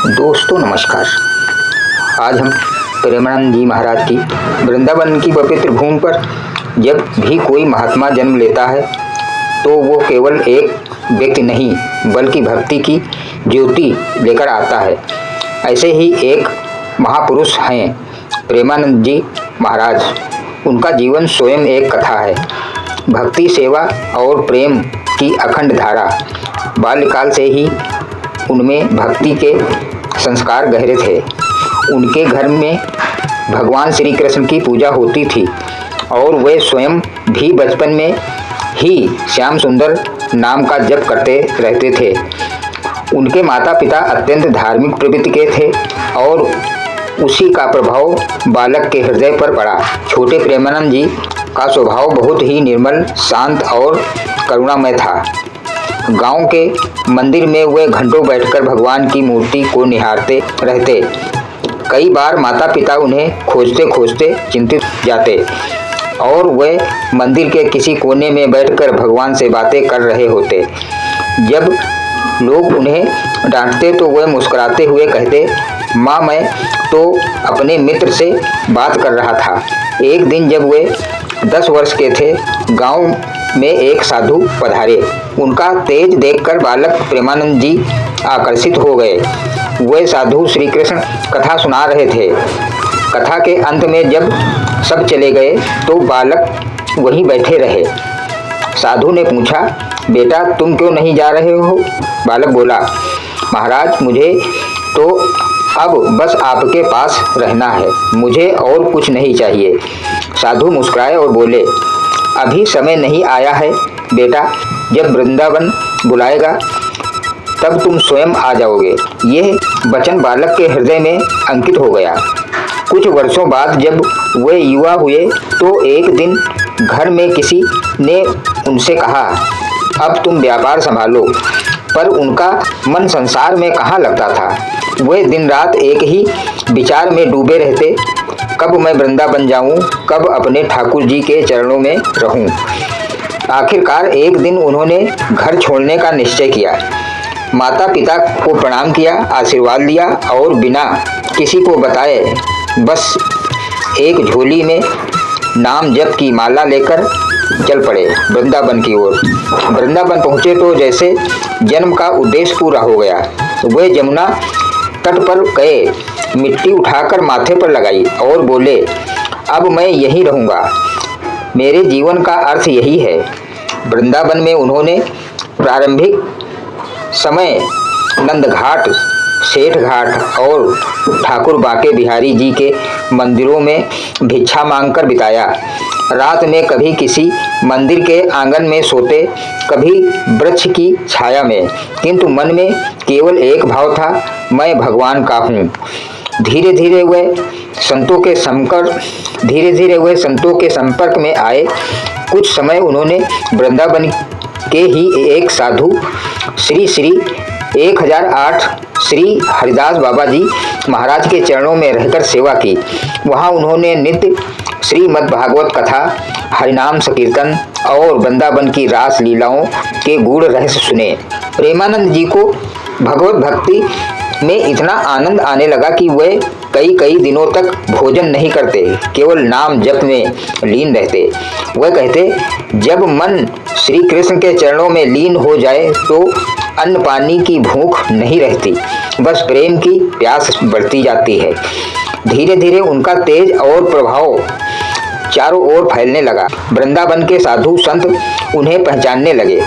दोस्तों नमस्कार। आज हम प्रेमानंद जी महाराज की वृंदावन की पवित्र भूमि पर जब भी कोई महात्मा जन्म लेता है तो वो केवल एक व्यक्ति नहीं बल्कि भक्ति की ज्योति लेकर आता है। ऐसे ही एक महापुरुष हैं प्रेमानंद जी महाराज। उनका जीवन स्वयं एक कथा है, भक्ति, सेवा और प्रेम की अखंड धारा। बाल्यकाल से ही उनमें भक्ति के संस्कार गहरे थे। उनके घर में भगवान श्री कृष्ण की पूजा होती थी और वे स्वयं भी बचपन में ही श्याम सुंदर नाम का जप करते रहते थे। उनके माता पिता अत्यंत धार्मिक प्रवृत्ति के थे और उसी का प्रभाव बालक के हृदय पर पड़ा। छोटे प्रेमानंद जी का स्वभाव बहुत ही निर्मल, शांत और करुणामय था। गांव के मंदिर में वे घंटों बैठकर भगवान की मूर्ति को निहारते रहते। कई बार माता पिता उन्हें खोजते खोजते चिंतित जाते और वे मंदिर के किसी कोने में बैठकर भगवान से बातें कर रहे होते। जब लोग उन्हें डांटते तो वे मुस्कुराते हुए कहते, माँ मैं तो अपने मित्र से बात कर रहा था। एक दिन जब वे 10 वर्ष के थे, गांव में एक साधु पधारे। उनका तेज देखकर बालक प्रेमानंद जी आकर्षित हो गए। वे साधु श्री कृष्ण कथा सुना रहे थे। कथा के अंत में जब सब चले गए तो बालक वहीं बैठे रहे। साधु ने पूछा, बेटा तुम क्यों नहीं जा रहे हो? बालक बोला, महाराज मुझे तो अब बस आपके पास रहना है, मुझे और कुछ नहीं चाहिए। साधु मुस्कुराए और बोले, अभी समय नहीं आया है बेटा, जब वृंदावन बुलाएगा तब तुम स्वयं आ जाओगे। यह वचन बालक के हृदय में अंकित हो गया। कुछ वर्षों बाद जब वे युवा हुए तो एक दिन घर में किसी ने उनसे कहा, अब तुम व्यापार संभालो। पर उनका मन संसार में कहाँ लगता था। वे दिन रात एक ही विचार में डूबे रहते, कब मैं वृंदावन जाऊं, कब अपने ठाकुर जी के चरणों में रहूं। आखिरकार एक दिन उन्होंने घर छोड़ने का निश्चय किया। माता पिता को प्रणाम किया, आशीर्वाद लिया और बिना किसी को बताए बस एक झोली में नाम जप की माला लेकर चल पड़े वृंदावन की ओर। वृंदावन पहुँचे तो जैसे जन्म का उद्देश्य पूरा हो गया। वे यमुना तट पर गए, मिट्टी उठाकर माथे पर लगाई और बोले, अब मैं यहीं रहूँगा, मेरे जीवन का अर्थ यही है। वृंदावन में उन्होंने प्रारंभिक समय नंदघाट, सेठ घाट और ठाकुर बाके बिहारी जी के मंदिरों में भिक्षा मांगकर बिताया। रात में कभी किसी मंदिर के आंगन में सोते, कभी वृक्ष की छाया में, किंतु मन में केवल एक भाव था, मैं भगवान का हूँ। धीरे धीरे वे संतों के संपर्क में आए। कुछ समय उन्होंने वृंदावन के ही एक साधु श्री 1008 श्री हरिदास बाबा जी महाराज के चरणों में रहकर सेवा की। वहाँ उन्होंने नित्य श्रीमद् भागवत कथा, हरिनाम संकीर्तन और वृंदावन की रास लीलाओं के गूढ़ रहस्य सुने। प्रेमानंद जी को भगवत भक्ति में इतना आनंद आने लगा कि वे कई दिनों तक भोजन नहीं करते, केवल नाम जप में लीन रहते। वे कहते, जब मन श्री कृष्ण के चरणों में लीन हो जाए तो अन्न पानी की भूख नहीं रहती, बस प्रेम की प्यास बढ़ती जाती है। धीरे धीरे उनका तेज और प्रभाव चारों ओर फैलने लगा। वृंदावन के साधु संत उन्हें पहचानने लगे।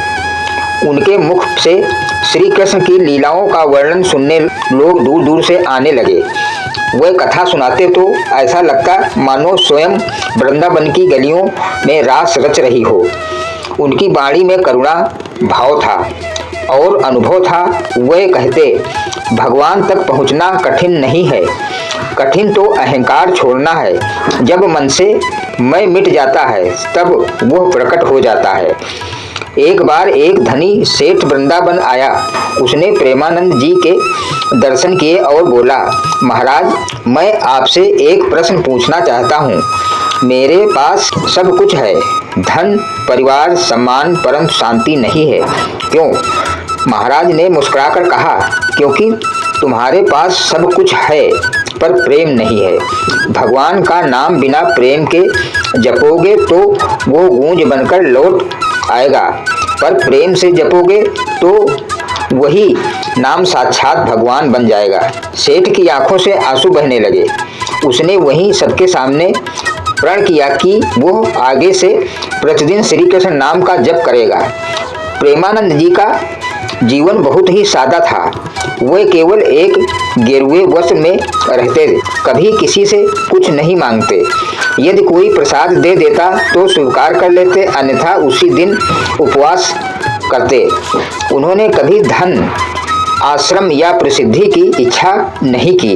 उनके मुख से श्री कृष्ण की लीलाओं का वर्णन सुनने लोग दूर दूर से आने लगे। वे कथा सुनाते तो ऐसा लगता मानो स्वयं वृंदावन की गलियों में रास रच रही हो। उनकी वाणी में करुणा भाव था और अनुभव था। वे कहते, भगवान तक पहुंचना कठिन नहीं है, कठिन तो अहंकार छोड़ना है। जब मन से मैं मिट जाता है तब वह प्रकट हो जाता है। एक बार एक धनी सेठ वृंदावन आया। उसने प्रेमानंद जी के दर्शन किए और बोला, महाराज मैं आपसे एक प्रश्न पूछना चाहता हूँ। मेरे पास सब कुछ है, धन, परिवार, सम्मान, परंतु शांति नहीं है। क्यों? महाराज ने मुस्कुराकर कहा, क्योंकि तुम्हारे पास सब कुछ है पर प्रेम नहीं है। भगवान का नाम बिना प्रेम के जपोगे तो वो गूंज बनकर लौट आएगा, पर प्रेम से जपोगे तो वही नाम साक्षात भगवान बन जाएगा। सेठ की आंखों से आंसू बहने लगे। उसने वहीं सबके सामने प्रण किया कि वो आगे से प्रतिदिन श्री कृष्ण नाम का जप करेगा। प्रेमानंद जी का जीवन बहुत ही सादा था। वे केवल एक गेरुए वस्त्र में रहते थे, कभी किसी से कुछ नहीं मांगते। यदि कोई प्रसाद दे देता तो स्वीकार कर लेते, अन्यथा उसी दिन उपवास करते। उन्होंने कभी धन, आश्रम या प्रसिद्धि की इच्छा नहीं की।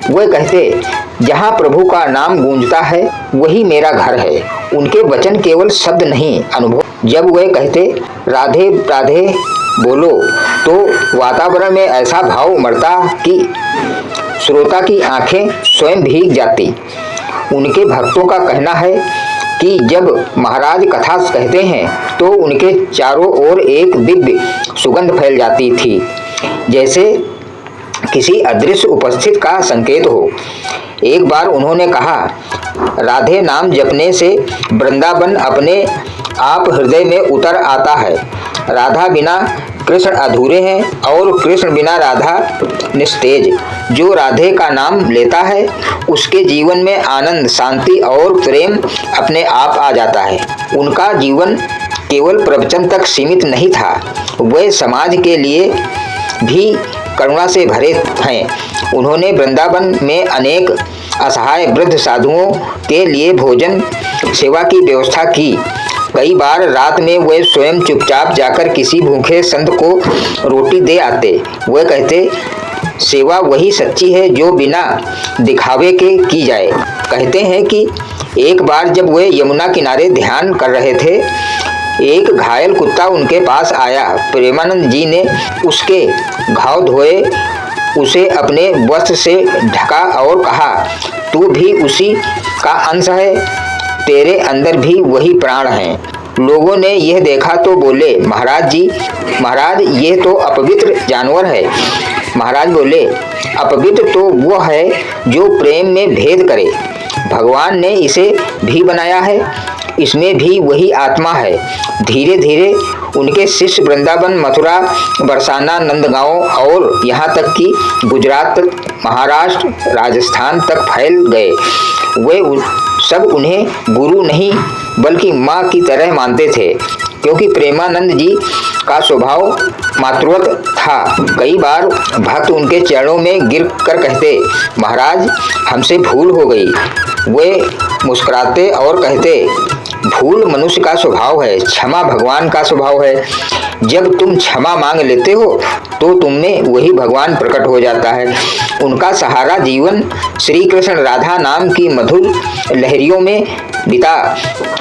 वे कहते, जहाँ प्रभु का नाम गूंजता है वही मेरा घर है। उनके वचन केवल शब्द नहीं, अनुभव। जब वे कहते राधे राधे बोलो तो वातावरण में ऐसा भाव उमड़ता कि श्रोता की आंखें स्वयं भीग जाती। उनके भक्तों का कहना है कि जब महाराज कथा कहते हैं तो उनके चारों ओर एक दिव्य सुगंध फैल जाती थी, जैसे किसी अदृश्य उपस्थित का संकेत हो। एक बार उन्होंने कहा, राधे नाम जपने से वृंदावन अपने आप हृदय में उतर आता है। राधा बिना कृष्ण अधूरे हैं और कृष्ण बिना राधा निस्तेज। जो राधे का नाम लेता है उसके जीवन में आनंद, शांति और प्रेम अपने आप आ जाता है। उनका जीवन केवल प्रवचन तक सीमित नहीं था, वे समाज के लिए भी करुणा से भरे हैं। उन्होंने वृंदावन में अनेक असहाय वृद्ध साधुओं के लिए भोजन सेवा की व्यवस्था की। कई बार रात में वे स्वयं चुपचाप जाकर किसी भूखे संत को रोटी दे आते। वे कहते, सेवा वही सच्ची है जो बिना दिखावे के की जाए। कहते हैं कि एक बार जब वे यमुना किनारे ध्यान कर रहे थे, एक घायल कुत्ता उनके पास आया। प्रेमानंद जी ने उसके घाव धोए, उसे अपने वस्त्र से ढका और कहा, तू भी उसी का अंश है, तेरे अंदर भी वही प्राण हैं। लोगों ने यह देखा तो बोले, महाराज जी, महाराज ये तो अपवित्र जानवर है। महाराज बोले, अपवित्र तो वो है जो प्रेम में भेद करे। भगवान ने इसे भी बनाया है, इसमें भी वही आत्मा है। धीरे धीरे उनके शिष्य वृंदावन, मथुरा, बरसाना, नंदगांव और यहाँ तक कि गुजरात, महाराष्ट्र, राजस्थान तक फैल गए। वे सब उन्हें गुरु नहीं बल्कि माँ की तरह मानते थे, क्योंकि प्रेमानंद जी का स्वभाव मातृवत था। कई बार भक्त उनके चरणों में गिर कर कहते, महाराज हमसे भूल हो गई। वे मुस्कुराते और कहते, भूल मनुष्य का स्वभाव है, क्षमा भगवान का स्वभाव है। जब तुम क्षमा मांग लेते हो तो तुम में वही भगवान प्रकट हो जाता है। उनका सहारा जीवन श्री कृष्ण राधा नाम की मधुर लहरियों में बीता।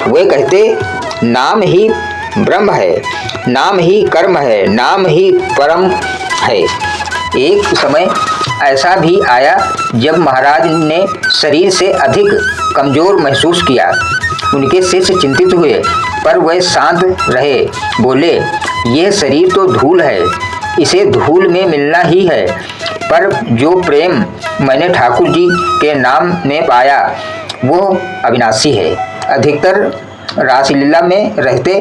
वे कहते, नाम ही ब्रह्म है, नाम ही कर्म है, नाम ही परम है। एक समय ऐसा भी आया जब महाराज ने शरीर से अधिक कमजोर महसूस किया। उनके शिष्य चिंतित हुए, पर वह शांत रहे। बोले, यह शरीर तो धूल है, इसे धूल में मिलना ही है, पर जो प्रेम मैंने ठाकुर जी के नाम में पाया वो अविनाशी है। अधिकतर रासलीला में रहते